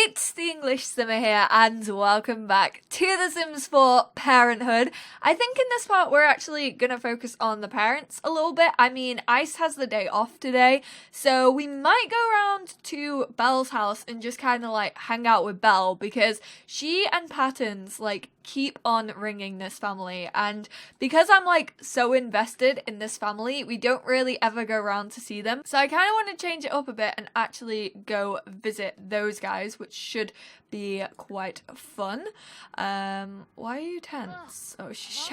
It's the English Simmer here, and welcome back to The Sims 4 Parenthood. I think in this part we're actually going to focus on the parents a little bit. I mean, Ice has the day off today, so we might go around to Belle's house and just kind of like hang out with Belle, because she and Patterns like keep on ringing this family, and because I'm like so invested in this family, we don't really ever go around to see them. So I kind of want to change it up a bit and actually go visit those guys, which should be quite fun. Why are you tense? Oh, she's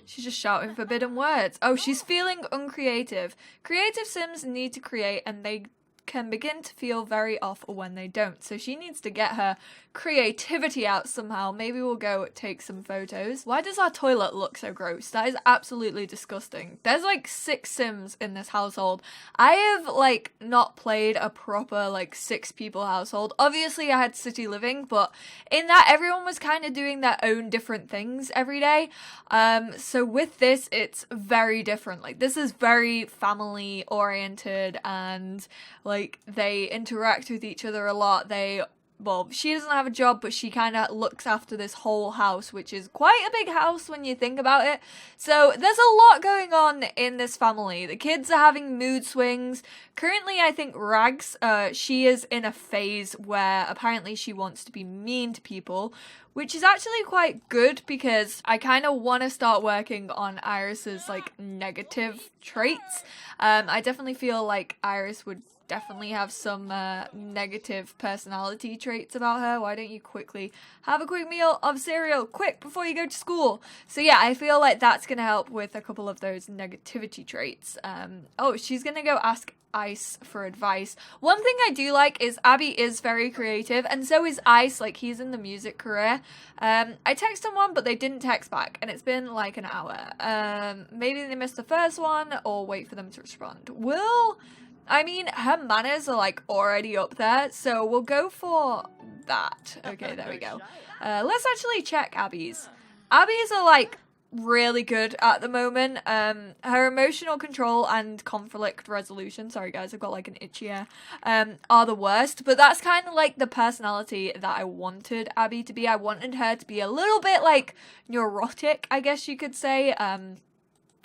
just shouting forbidden words. Oh, she's feeling uncreative. Creative Sims need to create, and they can begin to feel very off when they don't. So she needs to get her creativity out somehow. Maybe we'll go take some photos. Why does our toilet look so gross? That is absolutely disgusting. There's like 6 Sims in this household. I have like not played a proper like 6 people household. Obviously I had city living, but in that everyone was kind of doing their own different things every day. So with this it's very different. Like this is very family oriented, and like they interact with each other a lot. Well, she doesn't have a job, but she kind of looks after this whole house, which is quite a big house when you think about it. So there's a lot going on in this family. The kids are having mood swings. Currently, I think Rags, she is in a phase where apparently she wants to be mean to people, which is actually quite good because I kind of want to start working on Iris's like negative traits. I definitely feel like Iris would definitely have some negative personality traits about her. Why don't you quickly have a quick meal of cereal quick before you go to school? So yeah, I feel like that's gonna help with a couple of those negativity traits. Oh, she's gonna go ask Ice for advice. One thing I do like is Abby is very creative, and so is Ice. Like he's in the music career. I texted one, but they didn't text back, and it's been like an hour. Maybe they missed the first one, or wait for them to respond. I mean, her manners are like already up there, so we'll go for that. Okay, there we go. Let's actually check Abby's. Abby's are like really good at the moment. Her emotional control and conflict resolution, sorry guys, I've got like an itchy ear, are the worst, but that's kind of like the personality that I wanted Abby to be. I wanted her to be a little bit like neurotic, I guess you could say.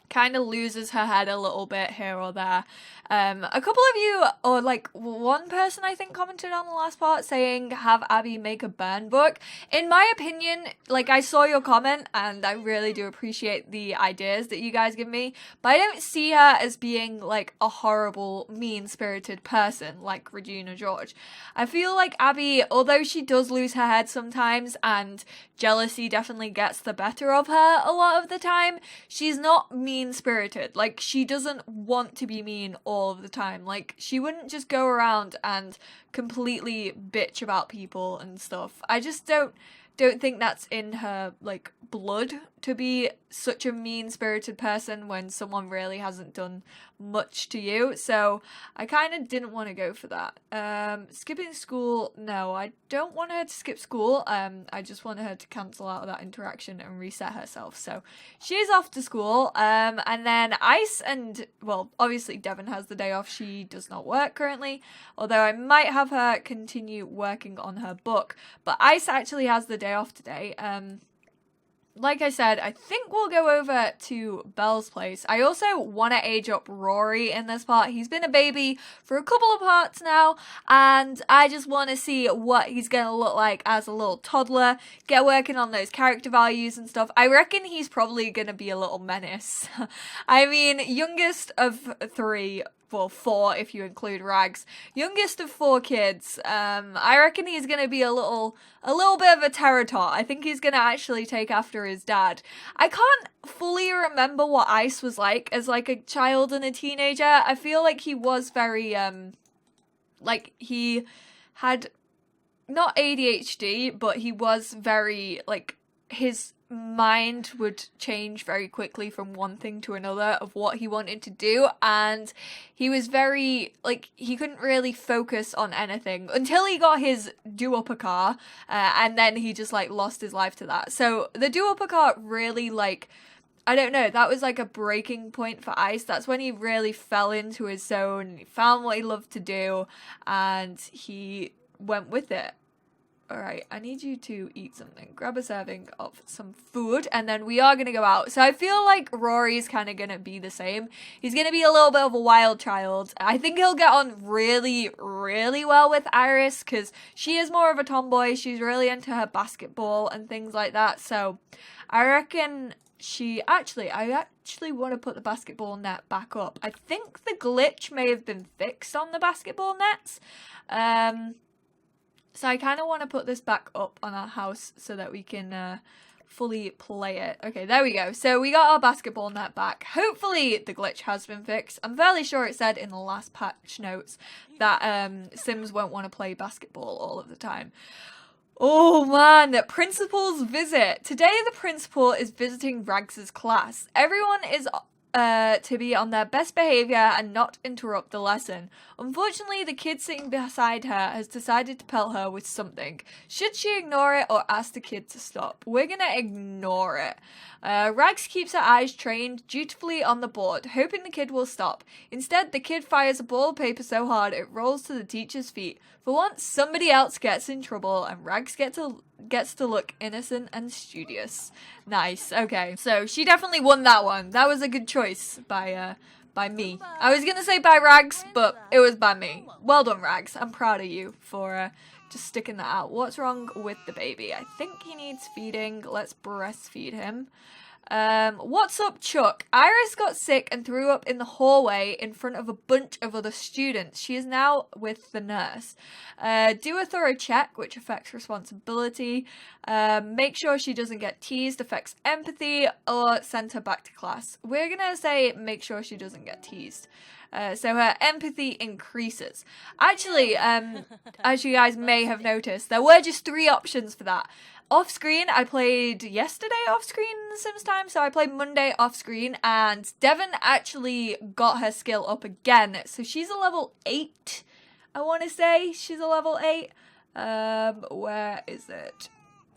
Kind of loses her head a little bit here or there. A couple of you, or like one person I think commented on the last part saying have Abby make a burn book. In my opinion, like I saw your comment and I really do appreciate the ideas that you guys give me, but I don't see her as being like a horrible, mean-spirited person like Regina George. I feel like Abby, although she does lose her head sometimes and jealousy definitely gets the better of her a lot of the time, she's not mean-spirited. Like she doesn't want to be mean all of the time. Like she wouldn't just go around and completely bitch about people and stuff. I just don't think that's in her like blood to be such a mean-spirited person when someone really hasn't done much to you. So I kind of didn't want to go for that. Skipping school, no, I don't want her to skip school. I just want her to cancel out of that interaction and reset herself. So she's off to school. And then Ice and, well, obviously Devon has the day off. She does not work currently, although I might have her continue working on her book. But Ice actually has the day off today. Like I said, I think we'll go over to Belle's place. I also want to age up Rory in this part. He's been a baby for a couple of parts now, and I just want to see what he's going to look like as a little toddler, get working on those character values and stuff. I reckon he's probably going to be a little menace. I mean, youngest of 3, well, 4 if you include Rags. Youngest of 4 kids. I reckon he's gonna be a little bit of a terror tot. I think he's gonna actually take after his dad. I can't fully remember what Ice was like as like a child and a teenager. I feel like he was very like he had not ADHD, but he was very like his mind would change very quickly from one thing to another of what he wanted to do, and he was very like he couldn't really focus on anything until he got his do-upper car, and then he just like lost his life to that. So the do-upper car really like, I don't know, that was like a breaking point for Ice. That's when he really fell into his zone, he found what he loved to do, and he went with it. Alright, I need you to eat something. Grab a serving of some food, and then we are going to go out. So I feel like Rory's kind of going to be the same. He's going to be a little bit of a wild child. I think he'll get on really, really well with Iris, because she is more of a tomboy. She's really into her basketball and things like that. So I reckon I actually want to put the basketball net back up. I think the glitch may have been fixed on the basketball nets. So I kind of want to put this back up on our house so that we can fully play it. Okay, there we go. So we got our basketball net back. Hopefully the glitch has been fixed. I'm fairly sure it said in the last patch notes that Sims won't want to play basketball all of the time. Oh man, principal's visit. Today the principal is visiting Rags's class. Everyone is to be on their best behavior and not interrupt the lesson. Unfortunately, the kid sitting beside her has decided to pelt her with something. Should she ignore it or ask the kid to stop? We're gonna ignore it. Rags keeps her eyes trained dutifully on the board, hoping the kid will stop. Instead, the kid fires a ball of paper so hard it rolls to the teacher's feet. For once, somebody else gets in trouble and Rags gets to look innocent and studious. Nice. Okay, so she definitely won that one. That was a good choice by me. I was gonna say by Rags, but it was by me. Well done, Rags. I'm proud of you for just sticking that out. What's wrong with the baby? I think he needs feeding. Let's breastfeed him. What's up, Chuck? Iris got sick and threw up in the hallway in front of a bunch of other students. She is now with the nurse. Do a thorough check, which affects responsibility. Make sure she doesn't get teased, affects empathy, or send her back to class. We're gonna say make sure she doesn't get teased. So her empathy increases. Actually, as you guys may have noticed, there were just 3 options for that. Off screen, I played yesterday off screen in the Sims time, so I played Monday off screen, and Devon actually got her skill up again. So she's a level 8, I want to say. She's a level 8. Where is it?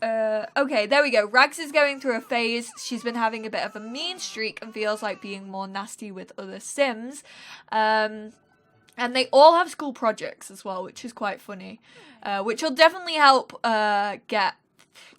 Okay, there we go. Rags is going through a phase. She's been having a bit of a mean streak and feels like being more nasty with other Sims. And they all have school projects as well, which is quite funny. Which will definitely help get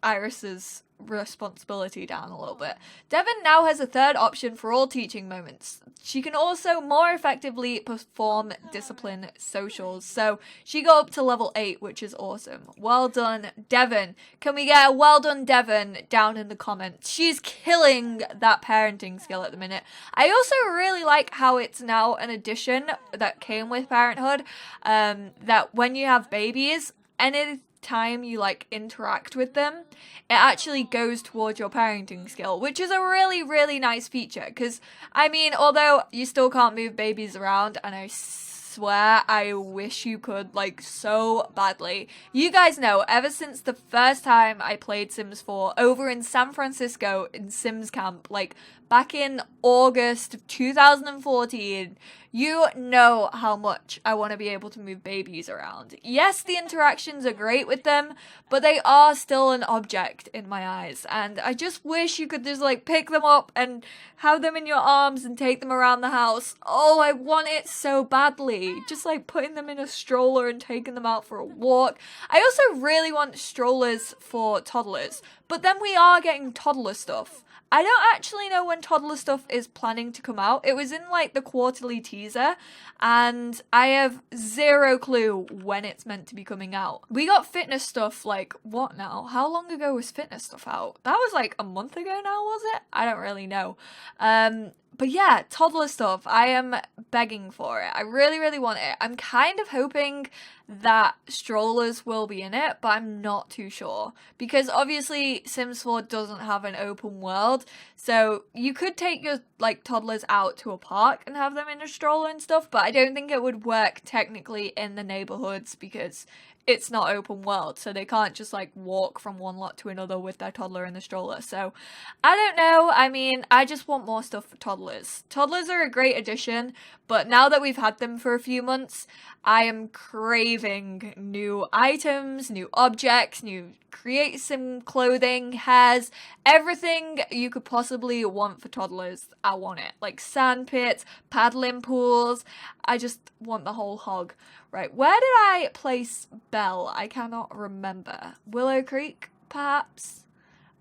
Iris's responsibility down a little bit. Devon now has a 3rd option for all teaching moments. She can also more effectively perform discipline socials. So she got up to level 8, which is awesome. Well done, Devon. Can we get a well done, Devon, down in the comments? She's killing that parenting skill at the minute. I also really like how it's now an addition that came with Parenthood, that when you have babies, any time you like interact with them, it actually goes towards your parenting skill, which is a really, really nice feature. Because I mean, although you still can't move babies around, and I swear I wish you could, like, so badly. You guys know, ever since the first time I played Sims 4 over in San Francisco in Sims Camp, like back in August of 2014, you know how much I want to be able to move babies around. Yes, the interactions are great with them, but they are still an object in my eyes, and I just wish you could just like pick them up and have them in your arms and take them around the house. Oh, I want it so badly. Just like putting them in a stroller and taking them out for a walk. I also really want strollers for toddlers, but then we are getting toddler stuff. I don't actually know when Toddler stuff is planning to come out. It was in like the quarterly teaser, and I have 0 clue when it's meant to be coming out. We got fitness stuff like, what now? How long ago was fitness stuff out? That was like a month ago now, was it? I don't really know. But yeah, toddler stuff, I am begging for it. I really, really want it. I'm kind of hoping that strollers will be in it, but I'm not too sure. Because obviously Sims 4 doesn't have an open world, so you could take your like toddlers out to a park and have them in a stroller and stuff, but I don't think it would work technically in the neighborhoods because it's not open world, so they can't just like walk from one lot to another with their toddler in the stroller. So I don't know. I mean, I just want more stuff for toddlers. Toddlers are a great addition, but now that we've had them for a few months, I am craving new items, new objects, new create sim clothing, hairs, everything you could possibly want for toddlers. I want it. Like sand pits, paddling pools. I just want the whole hog. Right, where did I place Belle? I cannot remember. Willow Creek, perhaps?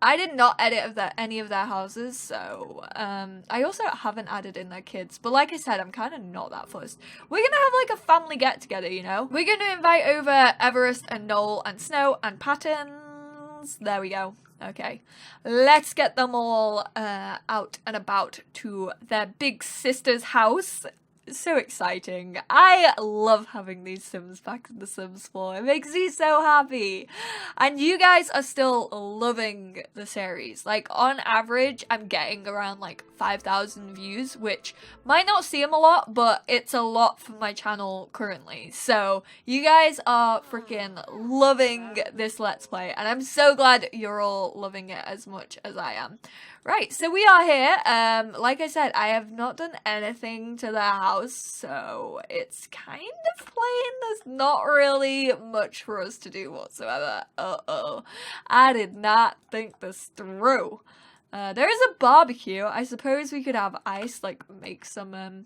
I did not edit any of their houses, so I also haven't added in their kids. But like I said, I'm kind of not that fussed. We're gonna have like a family get together, you know? We're gonna invite over Everest and Noel and Snow and Patterns. There we go. Okay, let's get them all out and about to their big sister's house. So exciting. I love having these Sims back in The Sims 4. It makes me so happy. And you guys are still loving the series. Like, on average, I'm getting around like 5,000 views, which might not seem a lot, but it's a lot for my channel currently. So, you guys are freaking loving this Let's Play, and I'm so glad you're all loving it as much as I am. Right, so we are here. Like I said, I have not done anything to the house, so it's kind of plain. There's not really much for us to do whatsoever. Uh-oh. I did not think this through. There is a barbecue. I suppose we could have ice, like make some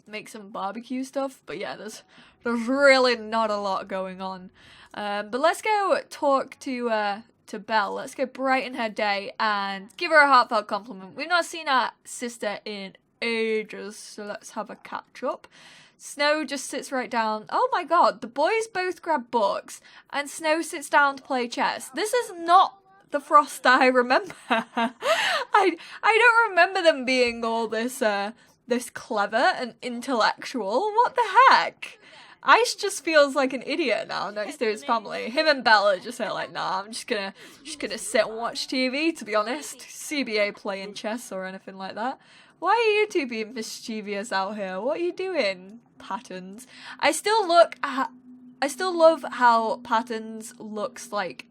barbecue stuff. But yeah, there's really not a lot going on. But let's go talk to Belle. Let's go brighten her day and give her a heartfelt compliment. We've not seen our sister in ages, so let's have a catch up. Snow just sits right down. Oh my god, the boys both grab books and Snow sits down to play chess. This is not the Frost I remember. I don't remember them being all this clever and intellectual. What the heck? Ice just feels like an idiot now next to his family. Him and Bella just are like, nah, I'm just gonna sit and watch TV, to be honest. CBA playing chess or anything like that. Why are you two being mischievous out here? What are you doing, Patterns? I still love how Patterns looks like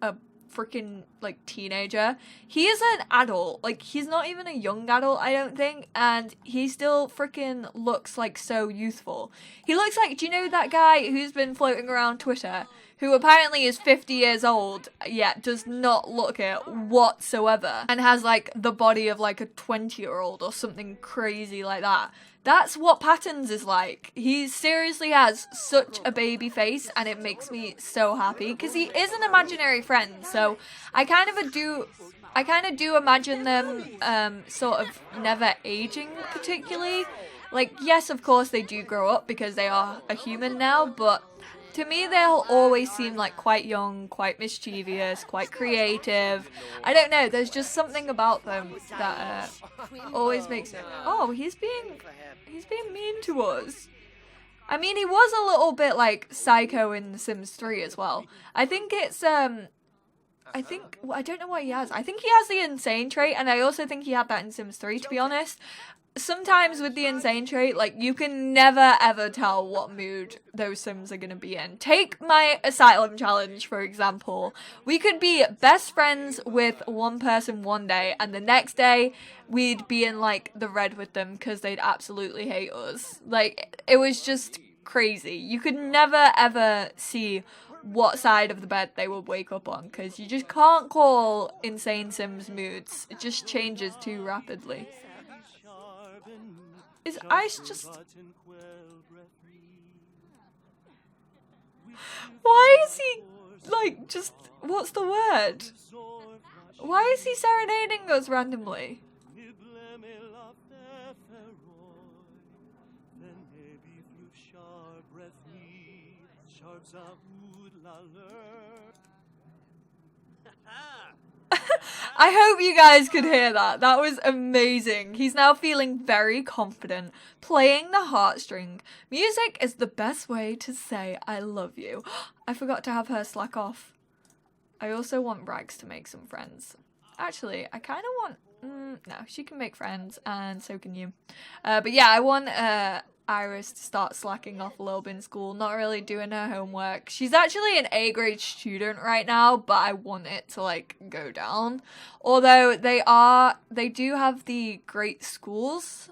a freaking like teenager. He is an adult, like he's not even a young adult, I don't think, and he still freaking looks like so youthful. He looks like, do you know that guy who's been floating around Twitter, who apparently is 50 years old, yet does not look it whatsoever, and has like the body of like a 20-year-old or something crazy like that? That's what Patterns is like. He seriously has such a baby face, and it makes me so happy because he is an imaginary friend. So I kind of do imagine them sort of never aging particularly. Like, yes, of course they do grow up because they are a human now, but to me, they'll always seem like quite young, quite mischievous, quite creative. I don't know, there's just something about them that always makes it. Oh, he's being mean to us. I mean, he was a little bit like psycho in The Sims 3 as well. I think it's I don't know what he has. I think he has the insane trait, and I also think he had that in Sims 3, to be honest. Sometimes with the insane trait, like, you can never ever tell what mood those Sims are gonna be in. Take my asylum challenge, for example. We could be best friends with one person one day, and the next day we'd be in like the red with them because they'd absolutely hate us. Like, it was just crazy. You could never ever see what side of the bed they would wake up on, because you just can't call insane Sims moods. It just changes too rapidly. Is Ice just... Why is he, like, just... What's the word? Why is he serenading us randomly? I hope you guys could hear that. That was amazing. He's now feeling very confident, playing the heartstring. Music is the best way to say I love you. I forgot to have her slack off. I also want Rags to make some friends. Actually, I kind of want... no, she can make friends, and so can you. But yeah, I want Iris to start slacking off a little bit in school, not really doing her homework. She's actually an A-grade student right now, but I want it to, like, go down. Although they do have the great schools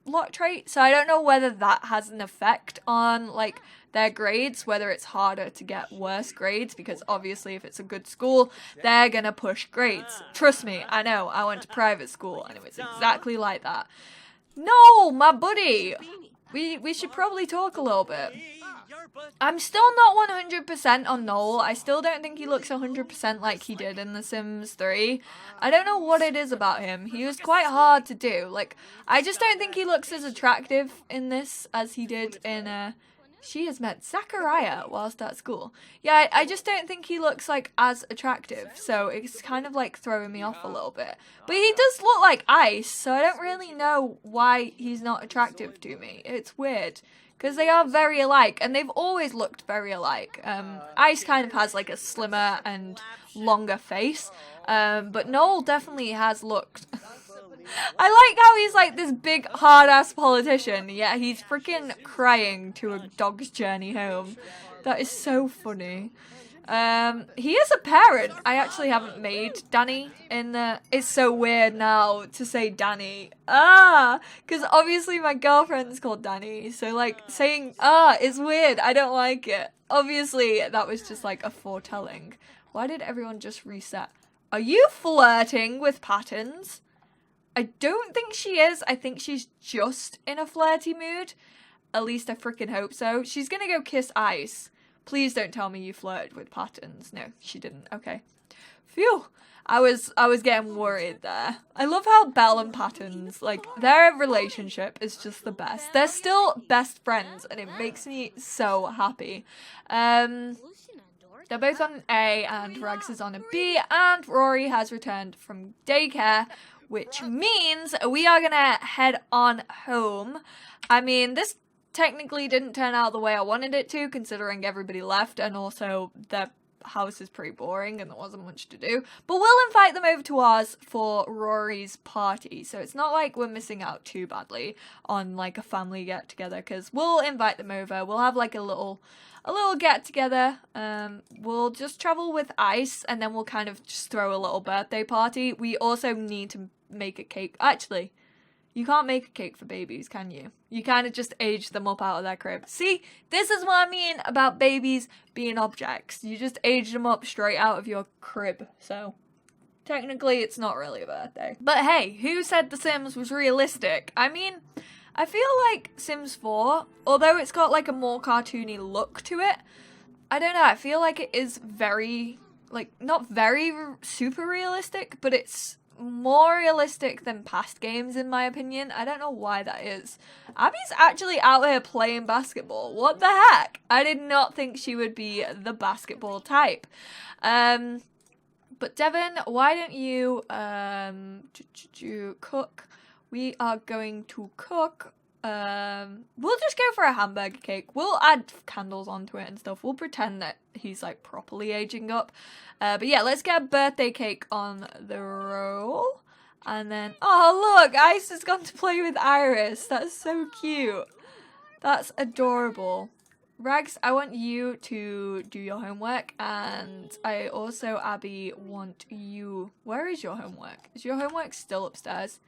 lot trait, so I don't know whether that has an effect on, like, their grades, whether it's harder to get worse grades, because obviously if it's a good school, they're gonna push grades. Trust me, I know, I went to private school and it was exactly like that. No, my buddy! We should probably talk a little bit. I'm still not 100% on Noel. I still don't think he looks 100% like he did in The Sims 3. I don't know what it is about him. He was quite hard to do. Like, I just don't think he looks as attractive in this as he did in, She has met Zachariah whilst at school. Yeah, I just don't think he looks, like, as attractive. So it's kind of, like, throwing me off a little bit. But he does look like Ice, so I don't really know why he's not attractive to me. It's weird. Because they are very alike, and they've always looked very alike. Ice kind of has like a slimmer and longer face, but Noel definitely has looked... I like how he's like this big hard-ass politician, yet he's freaking crying to a dog's journey home. That is so funny. He is a parent. I actually haven't made Danny in the... It's so weird now to say Danny. Because obviously my girlfriend's called Danny. So like saying is weird. I don't like it. Obviously that was just like a foretelling. Why did everyone just reset? Are you flirting with Patterns? I don't think she is. I think she's just in a flirty mood. At least I freaking hope so. She's gonna go kiss Ice. Please don't tell me you flirted with Patterns. No, she didn't. Okay. Phew. I was getting worried there. I love how Belle and Patterns, like, their relationship is just the best. They're still best friends, and it makes me so happy. They're both on an A, and Rags is on a B, and Rory has returned from daycare, which means we are gonna head on home. I mean, this technically didn't turn out the way I wanted it to, considering everybody left, and also the house is pretty boring and there wasn't much to do. But we'll invite them over to ours for Rory's party, so it's not like we're missing out too badly on like a family get together, because we'll invite them over. We'll have like a little get together. We'll just travel with Ice, and then we'll kind of just throw a little birthday party. We also need to make a cake. Actually, you can't make a cake for babies, can you? You kind of just age them up out of their crib. See, this is what I mean about babies being objects. You just age them up straight out of your crib. So, technically, it's not really a birthday. But hey, who said The Sims was realistic? I mean, I feel like Sims 4, although it's got like a more cartoony look to it, I don't know, I feel like it is very, like, not very super realistic, but it's more realistic than past games in my opinion. I don't know why that is. Abby's actually out here playing basketball. What the heck? I did not think she would be the basketball type. But Devin, why don't you cook? We are going to cook. We'll just go for a hamburger cake. We'll add candles onto it and stuff. We'll pretend that he's like properly aging up. But yeah, let's get a birthday cake on the roll. And then, oh look, Ice has gone to play with Iris. That's so cute. That's adorable. Rags, I want you to do your homework, and I also, Abby, want you... Where is your homework? Is your homework still upstairs?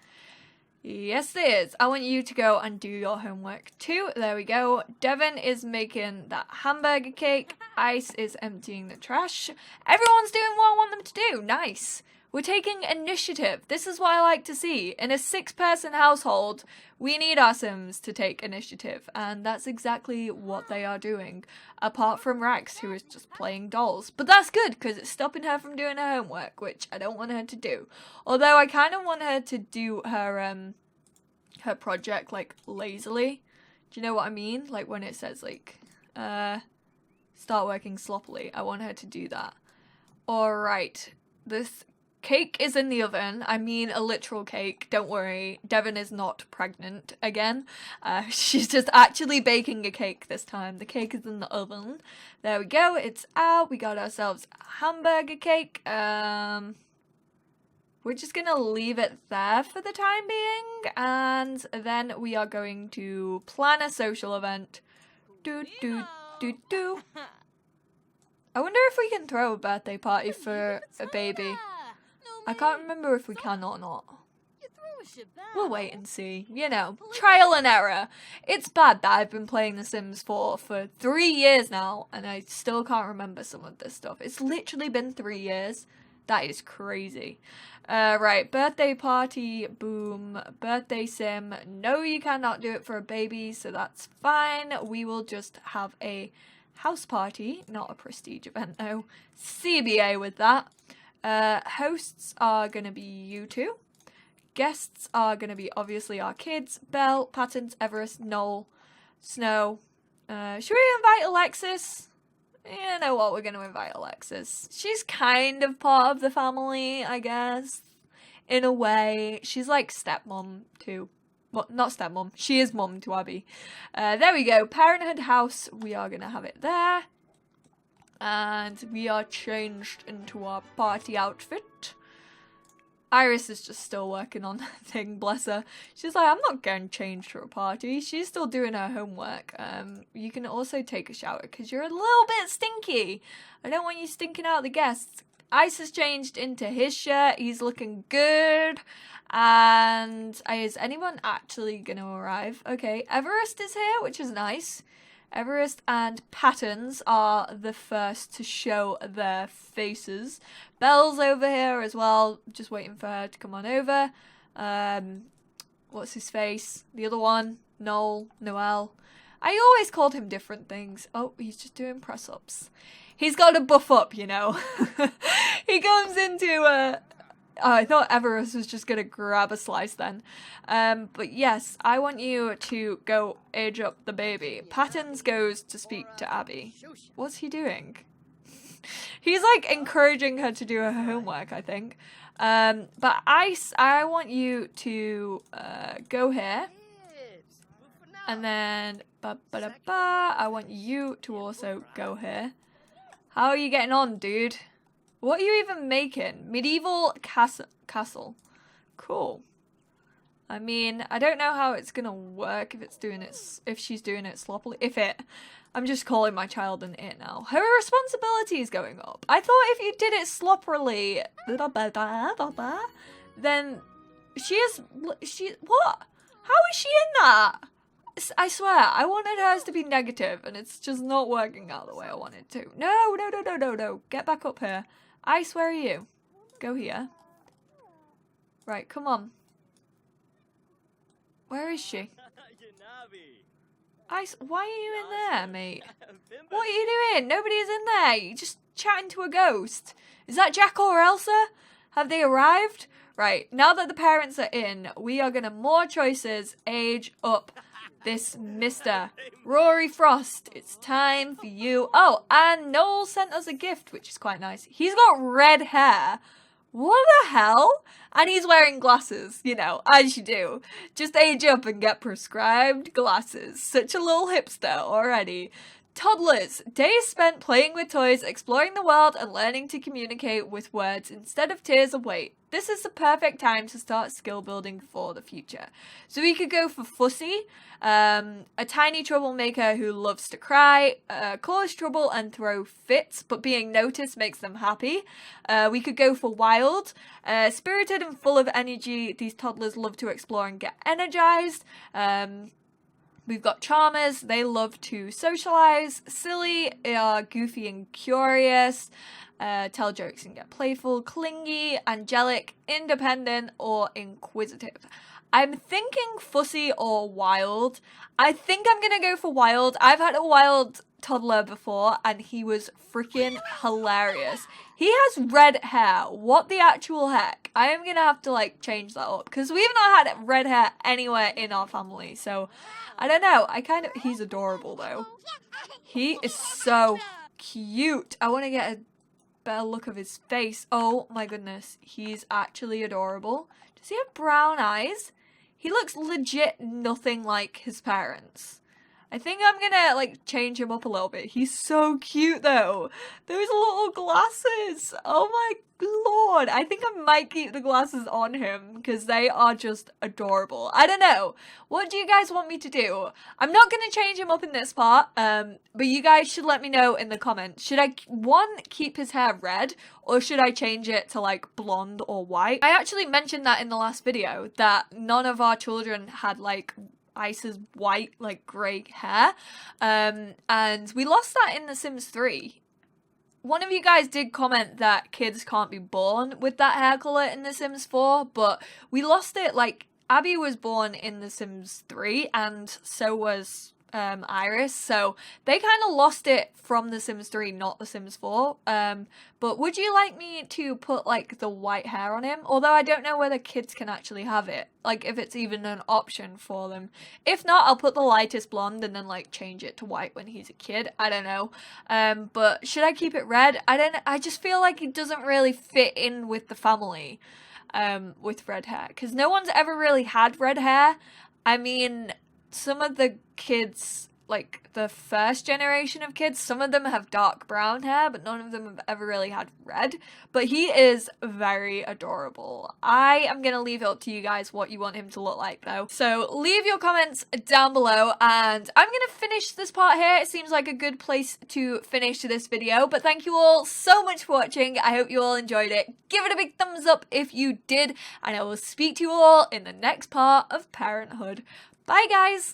Yes, it is. I want you to go and do your homework too. There we go. Devin is making that hamburger cake. Ice is emptying the trash. Everyone's doing what I want them to do. Nice. We're taking initiative. This is what I like to see. In a 6-person household, we need our Sims to take initiative, and that's exactly what they are doing. Apart from Rags, who is just playing dolls. But that's good, because it's stopping her from doing her homework, which I don't want her to do. Although I kind of want her to do her project, like, lazily. Do you know what I mean? Like, when it says, like, start working sloppily. I want her to do that. Alright. This cake is in the oven. I mean a literal cake. Don't worry. Devin is not pregnant again. She's just actually baking a cake this time. The cake is in the oven. There we go. It's out. We got ourselves a hamburger cake. We're just gonna leave it there for the time being. And then we are going to plan a social event. Do. I wonder if we can throw a birthday party for a baby. I can't remember if we can or not. We'll wait and see. You know, trial and error. It's bad that I've been playing The Sims 4 for 3 years now, and I still can't remember some of this stuff. It's literally been 3 years. That is crazy. Right, birthday party, boom, birthday sim. No, you cannot do it for a baby, so that's fine. We will just have a house party, not a prestige event though. CBA with that. Hosts are gonna be you two. Guests are gonna be obviously our kids. Belle, Patterns, Everest, Noel, Snow. Should we invite Alexis? You know what, we're gonna invite Alexis. She's kind of part of the family, I guess. In a way. She's like stepmom to... Well, not stepmom. She is mum to Abby. There we go. Parenthood house. We are gonna have it there. And we are changed into our party outfit. Iris is just still working on that thing, bless her. She's like, I'm not getting changed for a party. She's still doing her homework. You can also take a shower because you're a little bit stinky. I don't want you stinking out the guests. Ice has changed into his shirt. He's looking good. And is anyone actually going to arrive? Okay, Everest is here, which is nice. Everest and Patterns are the first to show their faces. Belle's over here as well, just waiting for her to come on over. What's his face? The other one, Noel. I always called him different things. Oh, he's just doing press-ups. He's got to buff up, you know. He comes into Oh, I thought Everest was just going to grab a slice then. But yes, I want you to go age up the baby. Patterns goes to speak to Abby. What's he doing? He's like encouraging her to do her homework, I think. But Ice, I want you to go here. And then, I want you to also go here. How are you getting on, dude? What are you even making? Medieval castle. Cool. I mean, I don't know how it's gonna work if she's doing it sloppily. I'm just calling my child an it now. Her responsibility is going up. I thought if you did it sloppily, then what? How is she in that? I swear, I wanted hers to be negative, and it's just not working out the way I wanted to. No. Get back up here. Ice, where are you? Go here. Right, come on. Where is she? Ice, why are you in there, mate? What are you doing? Nobody's in there. You're just chatting to a ghost. Is that Jack or Elsa? Have they arrived? Right, now that the parents are in, we are gonna more choices age up this Mr. Rory Frost. It's time for you. Oh, and Noel sent us a gift, which is quite nice. He's got red hair. What the hell? And he's wearing glasses, you know, as you do. Just age up and get prescribed glasses. Such a little hipster already. Toddlers. Days spent playing with toys, exploring the world, and learning to communicate with words instead of tears of weight. This is the perfect time to start skill building for the future. So we could go for Fussy, a tiny troublemaker who loves to cry, cause trouble and throw fits, but being noticed makes them happy. We could go for Wild, spirited and full of energy. These toddlers love to explore and get energized. We've got Charmers, they love to socialize. Silly are goofy and curious, tell jokes and get playful. Clingy, angelic, independent, or inquisitive. I'm thinking Fussy or Wild. I think I'm gonna go for Wild. I've had a Wild toddler before and he was freaking hilarious. He has red hair. What the actual heck? I am gonna have to like change that up because we've not had red hair anywhere in our family, so I don't know. He's adorable though. He is so cute. I want to get a better look of his face. Oh my goodness. He's actually adorable. Does he have brown eyes? He looks legit nothing like his parents. I think I'm gonna like change him up a little bit. He's so cute though. Those little glasses. Oh my lord. I think I might keep the glasses on him because they are just adorable. I don't know. What do you guys want me to do? I'm not gonna change him up in this part, but you guys should let me know in the comments. Should I, one, keep his hair red, or should I change it to like blonde or white? I actually mentioned that in the last video, that none of our children had like Ice's white, like grey hair, and we lost that in The Sims 3. One of you guys did comment that kids can't be born with that hair colour in The Sims 4, but we lost it. Like, Abby was born in The Sims 3, and so was Iris, so they kind of lost it from The Sims 3, not The Sims 4. But would you like me to put like the white hair on him? Although I don't know whether kids can actually have it, like if it's even an option for them. If not, I'll put the lightest blonde and then like change it to white when he's a kid. I don't know. But should I keep it red? I just feel like it doesn't really fit in with the family with red hair, because no one's ever really had red hair. I mean, some of the kids, like the first generation of kids, some of them have dark brown hair, but none of them have ever really had red. But he is very adorable. I am going to leave it up to you guys what you want him to look like though. So leave your comments down below, and I'm going to finish this part here. It seems like a good place to finish this video, but thank you all so much for watching. I hope you all enjoyed it. Give it a big thumbs up if you did, and I will speak to you all in the next part of Parenthood. Bye guys!